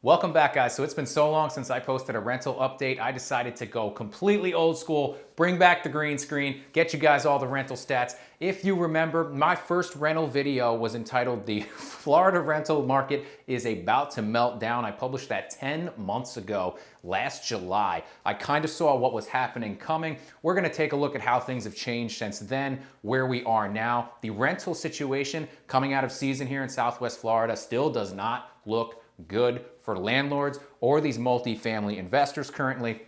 Welcome back, guys. So it's been so long since I posted a rental update. I decided to go completely old school, bring back the green screen, get you guys all the rental stats. If you remember, my first rental video was entitled "The Florida Rental Market is About to Melt Down." I published that 10 months ago, last July. I kind of saw what was happening coming. We're gonna take a look at how things have changed since then, where we are now. The rental situation coming out of season here in Southwest Florida still does not look good for landlords or these multifamily investors currently.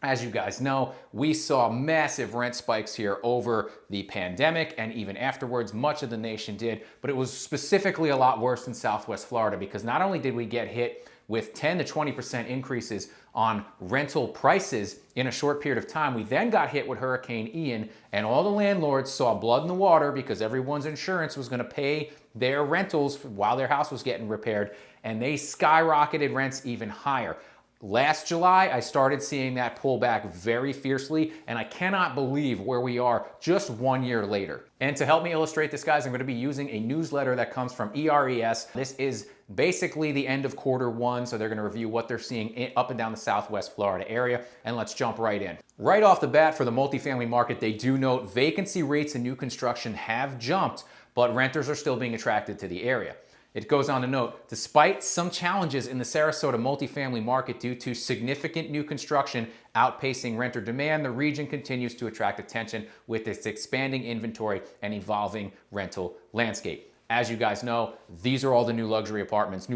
As you guys know, we saw massive rent spikes here over the pandemic and even afterwards. Much of the nation did, but it was specifically a lot worse in Southwest Florida because not only did we get hit with 10 to 20% increases on rental prices in a short period of time, we then got hit with Hurricane Ian, and all the landlords saw blood in the water because everyone's insurance was gonna pay their rentals while their house was getting repaired, and they skyrocketed rents even higher. Last July, I started seeing that pull back very fiercely, and I cannot believe where we are just 1 year later. And to help me illustrate this, guys, I'm gonna be using a newsletter that comes from ERES. This is basically the end of Q1, so they're gonna review what they're seeing up and down the Southwest Florida area, and let's jump right in. Right off the bat, for the multifamily market, they do note vacancy rates in new construction have jumped, but renters are still being attracted to the area. It goes on to note, despite some challenges in the Sarasota multifamily market due to significant new construction outpacing renter demand, the region continues to attract attention with its expanding inventory and evolving rental landscape. As you guys know, these are all the new luxury apartments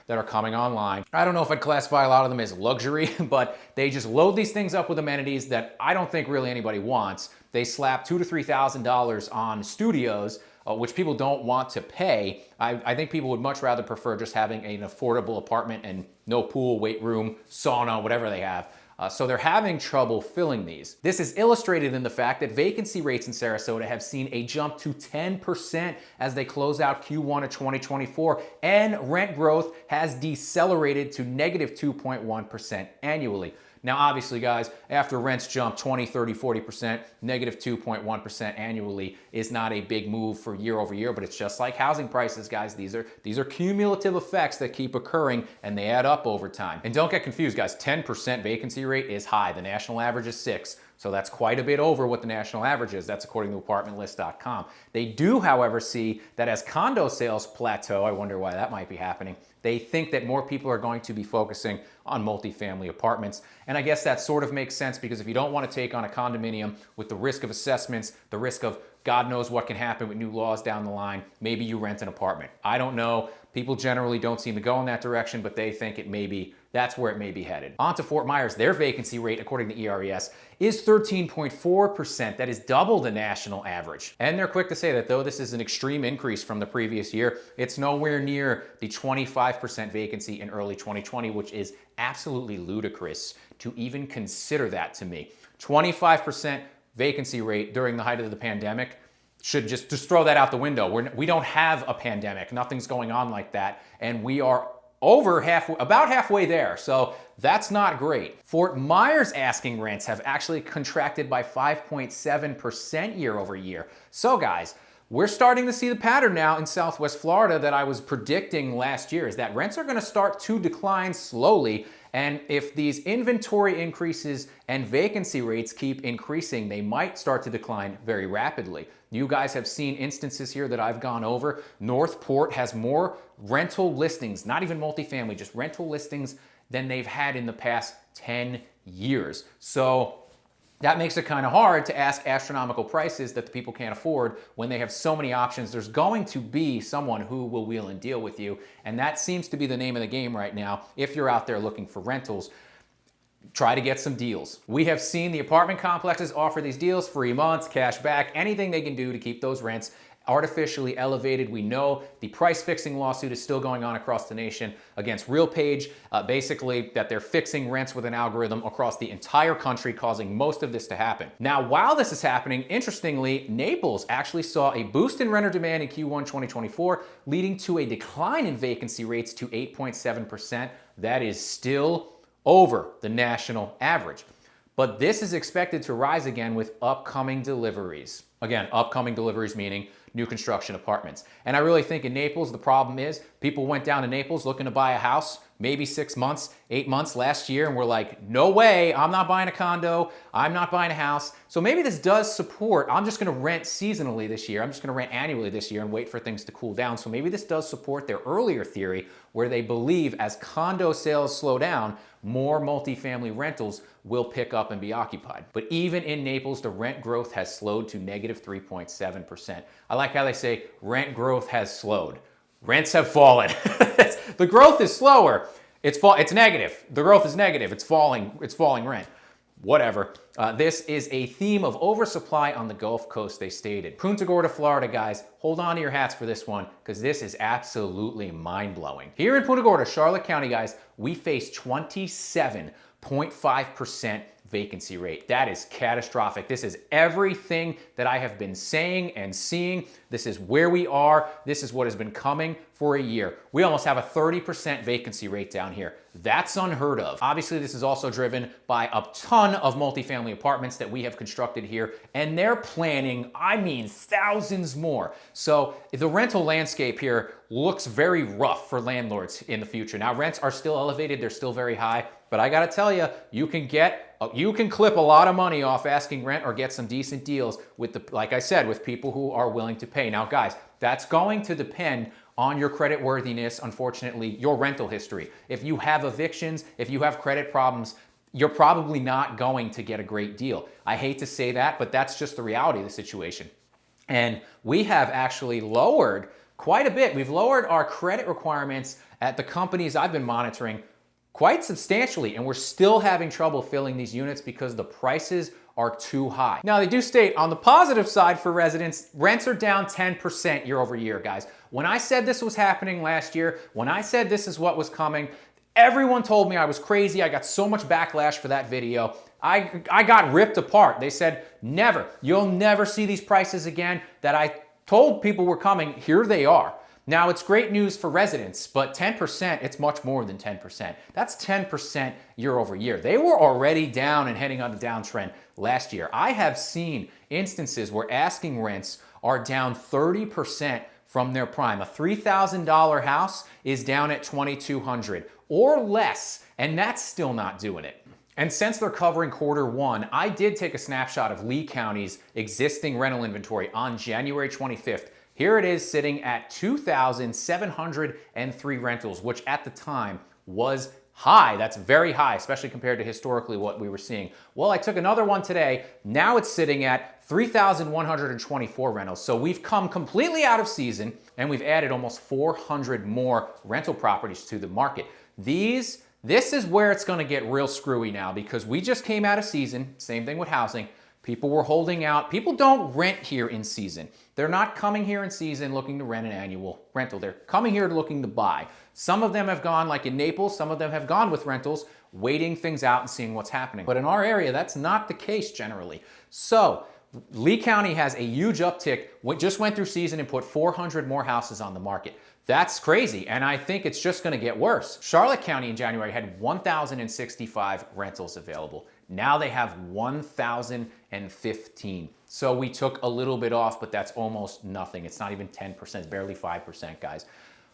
that are coming online. I don't know if I'd classify a lot of them as luxury, but they just load these things up with amenities that I don't think really anybody wants. They slap $2,000 to $3,000 on studios, which people don't want to pay. I think people would much rather prefer just having an affordable apartment and no pool, weight room, sauna, whatever they have. So they're having trouble filling these. This is illustrated in the fact that vacancy rates in Sarasota have seen a jump to 10% as they close out Q1 of 2024, and rent growth has decelerated to negative 2.1% annually. Now, obviously, guys, after rents jump 20, 30, 40%, negative 2.1% annually is not a big move for year over year, but it's just like housing prices, guys. These are cumulative effects that keep occurring, and they add up over time. And don't get confused, guys. 10% vacancy rate is high. The national average is 6%. So that's quite a bit over what the national average is. That's according to apartmentlist.com. They do, however, see that as condo sales plateau, I wonder why that might be happening, they think that more people are going to be focusing on multifamily apartments. And I guess that sort of makes sense because if you don't want to take on a condominium with the risk of assessments, the risk of God knows what can happen with new laws down the line, maybe you rent an apartment. I don't know. People generally don't seem to go in that direction, but they think that's where it may be headed. On to Fort Myers. Their vacancy rate, according to ERES, is 13.4%. That is double the national average. And they're quick to say that though this is an extreme increase from the previous year, it's nowhere near the 25% vacancy in early 2020, which is absolutely ludicrous to even consider that to me. 25% vacancy rate during the height of the pandemic should just throw that out the window. We don't have a pandemic. Nothing's going on like that. And we are about halfway there. So that's not great. Fort Myers asking rents have actually contracted by 5.7% year over year. So guys, we're starting to see the pattern now in Southwest Florida that I was predicting last year, is that rents are gonna start to decline slowly. And if these inventory increases and vacancy rates keep increasing, they might start to decline very rapidly. You guys have seen instances here that I've gone over. Northport has more rental listings, not even multifamily, just rental listings than they've had in the past 10 years. So that makes it kind of hard to ask astronomical prices that the people can't afford when they have so many options. There's going to be someone who will wheel and deal with you, and that seems to be the name of the game right now. If you're out there looking for rentals, try to get some deals. We have seen the apartment complexes offer these deals, free months, cash back, anything they can do to keep those rents artificially elevated. We know the price fixing lawsuit is still going on across the nation against RealPage, basically that they're fixing rents with an algorithm across the entire country, causing most of this to happen. Now, while this is happening, interestingly, Naples actually saw a boost in renter demand in Q1 2024, leading to a decline in vacancy rates to 8.7%. That is still over the national average. But this is expected to rise again with upcoming deliveries. Again, upcoming deliveries meaning new construction apartments. And I really think in Naples, the problem is people went down to Naples looking to buy a house maybe 6 months, 8 months last year, and we're like, no way, I'm not buying a condo, I'm not buying a house. So maybe this does support, I'm just gonna rent seasonally this year, I'm just gonna rent annually this year and wait for things to cool down. So maybe this does support their earlier theory where they believe as condo sales slow down, more multifamily rentals will pick up and be occupied. But even in Naples, the rent growth has slowed to negative 3.7%. I like how they say rent growth has slowed. Rents have fallen. The growth is slower. It's negative. The growth is negative. It's falling rent. Whatever. This is a theme of oversupply on the Gulf Coast, they stated. Punta Gorda, Florida, guys, hold on to your hats for this one because this is absolutely mind-blowing. Here in Punta Gorda, Charlotte County, guys, we face 27.5% vacancy rate. That is catastrophic. This is everything that I have been saying and seeing. This is where we are. This is what has been coming for a year. We almost have a 30% vacancy rate down here. That's unheard of. Obviously, this is also driven by a ton of multifamily apartments that we have constructed here, and they're planning, I mean, thousands more. So the rental landscape here looks very rough for landlords in the future. Now, rents are still elevated. They're still very high, but I gotta tell you, you can clip a lot of money off asking rent or get some decent deals with like I said, with people who are willing to pay. Now, guys, that's going to depend on your credit worthiness, unfortunately, your rental history. If you have evictions, if you have credit problems, you're probably not going to get a great deal. I hate to say that, but that's just the reality of the situation. And we have actually lowered quite a bit. We've lowered our credit requirements at the companies I've been monitoring quite substantially, and we're still having trouble filling these units because the prices are too high. Now, they do state on the positive side for residents, rents are down 10% year over year, guys. When I said this was happening last year, when I said this is what was coming, everyone told me I was crazy. I got so much backlash for that video. I got ripped apart. They said, never, you'll never see these prices again that I told people were coming. Here they are. Now, it's great news for residents, but 10%, it's much more than 10%. That's 10% year over year. They were already down and heading on the downtrend last year. I have seen instances where asking rents are down 30% from their prime. A $3,000 house is down at $2,200 or less, and that's still not doing it. And since they're covering Q1, I did take a snapshot of Lee County's existing rental inventory on January 25th. Here it is sitting at 2,703 rentals, which at the time was high. That's very high, especially compared to historically what we were seeing. Well, I took another one today. Now it's sitting at 3,124 rentals. So we've come completely out of season and we've added almost 400 more rental properties to the market. This is where it's gonna get real screwy now because we just came out of season, same thing with housing. People were holding out. People don't rent here in season. They're not coming here in season looking to rent an annual rental. They're coming here looking to buy. Some of them have gone, like in Naples, some of them have gone with rentals, waiting things out and seeing what's happening. But in our area, that's not the case generally. So Lee County has a huge uptick. Just went through season and put 400 more houses on the market. That's crazy, and I think it's just gonna get worse. Charlotte County in January had 1,065 rentals available. Now they have 1,015. So we took a little bit off, but that's almost nothing. It's not even 10%, it's barely 5%, guys.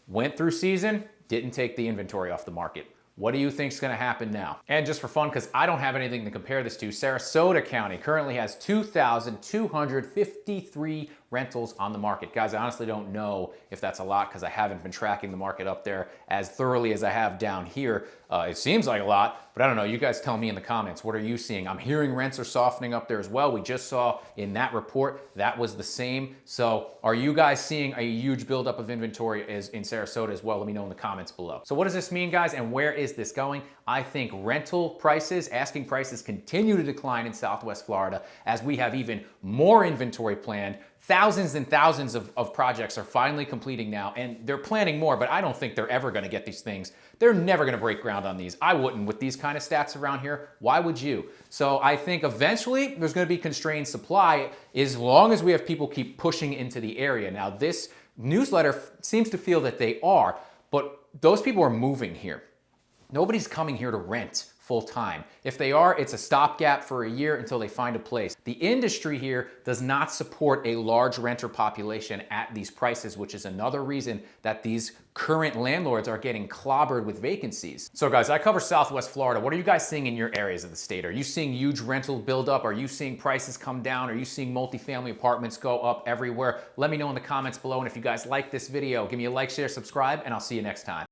Went through season, didn't take the inventory off the market. What do you think is gonna happen now? And just for fun, because I don't have anything to compare this to, Sarasota County currently has 2,253 rentals on the market. Guys, I honestly don't know if that's a lot because I haven't been tracking the market up there as thoroughly as I have down here. It seems like a lot, but I don't know. You guys tell me in the comments. What are you seeing? I'm hearing rents are softening up there as well. We just saw in that report that was the same. So are you guys seeing a huge buildup of inventory in Sarasota as well? Let me know in the comments below. So what does this mean, guys, and where is this going? I think rental prices, asking prices continue to decline in Southwest Florida as we have even more inventory planned. Thousands and thousands of projects are finally completing now, and they're planning more, but I don't think they're ever gonna get these things. They're never gonna break ground on these. I wouldn't with these kind of stats around here. Why would you? So I think eventually there's gonna be constrained supply as long as we have people keep pushing into the area. Now this newsletter seems to feel that they are, but those people are moving here. Nobody's coming here to rent full time. If they are, it's a stopgap for a year until they find a place. The industry here does not support a large renter population at these prices, which is another reason that these current landlords are getting clobbered with vacancies. So guys, I cover Southwest Florida. What are you guys seeing in your areas of the state? Are you seeing huge rental buildup? Are you seeing prices come down? Are you seeing multifamily apartments go up everywhere? Let me know in the comments below. And if you guys like this video, give me a like, share, subscribe, and I'll see you next time.